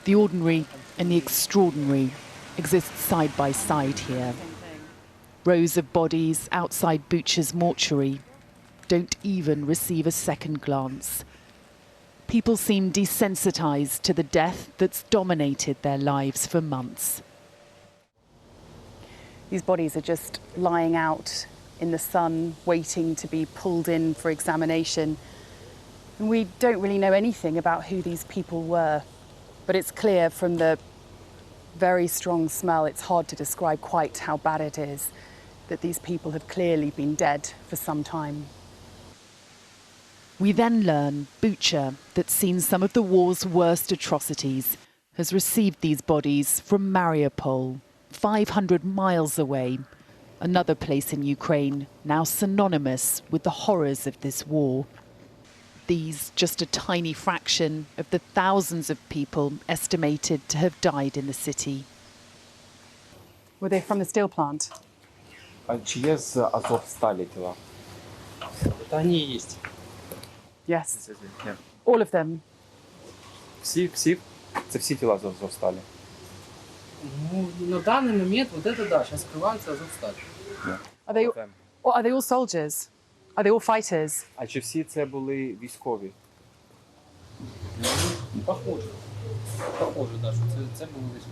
The ordinary and the extraordinary exist side by side here. Rows of bodies outside Bucha's mortuary don't even receive a second glance. People seem desensitized to the death that's dominated their lives for months. These bodies are just lying out in the sun, waiting to be pulled in for examination. And we don't really know anything about who these people were, but it's clear from the very strong smell, it's hard to describe quite how bad it is, that these people have clearly been dead for some time. We then learn Bucha, that's seen some of the war's worst atrocities, has received these bodies from Mariupol, 500 miles away, another place in Ukraine now synonymous with the horrors of this war. These just a tiny fraction of the thousands of people estimated to have died in the city. Were they from the steel plant? Чи є з Азовсталі тіла? Они есть. Yes. All of them? Всі? Це всі тіла з Азовсталі? Ну, на данный момент вот это да, сейчас скрывается Азовсталь. Are they all soldiers? Are they all fighters? А чи всі це були військові? Похоже. Похоже, да, що це було військові.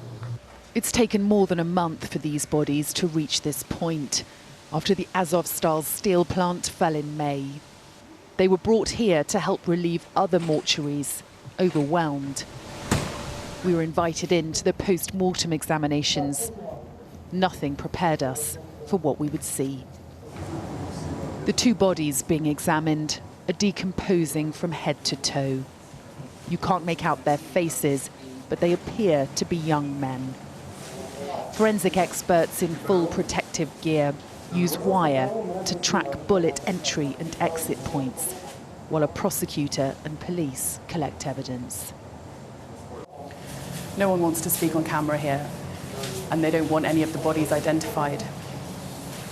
It's taken more than a month for these bodies to reach this point, after the Azovstal steel plant fell in May. They were brought here to help relieve other mortuaries, overwhelmed. We were invited in to the post-mortem examinations. Nothing prepared us for what we would see. The two bodies being examined are decomposing from head to toe. You can't make out their faces, but they appear to be young men. Forensic experts in full protective gear use wire to track bullet entry and exit points, while a prosecutor and police collect evidence. No one wants to speak on camera here, and they don't want any of the bodies identified.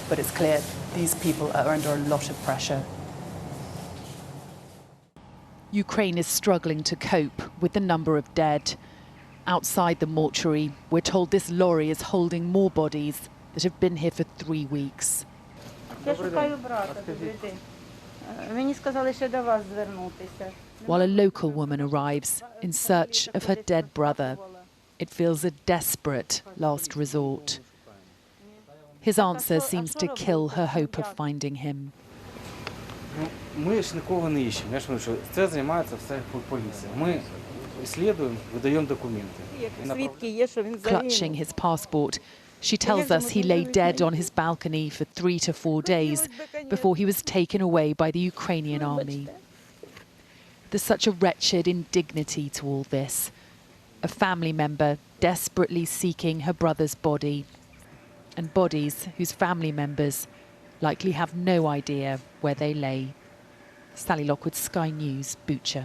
But it's clear these people are under a lot of pressure. Ukraine is struggling to cope with the number of dead. Outside the mortuary, we're told this lorry is holding more bodies that have been here for 3 weeks. While a local woman arrives in search of her dead brother, it feels a desperate last resort. His answer seems to kill her hope of finding him. Ми ж нікого не іщемо. Я ж говорю, що це займається все поліція. Ми слідуємо, видаємо документи. Clutching his passport, she tells us he lay dead on his balcony for 3 to 4 days before he was taken away by the Ukrainian army. There's such a wretched indignity to all this. A family member desperately seeking her brother's body, and bodies whose family members likely have no idea where they lay. Sally Lockwood, Sky News, Bucha.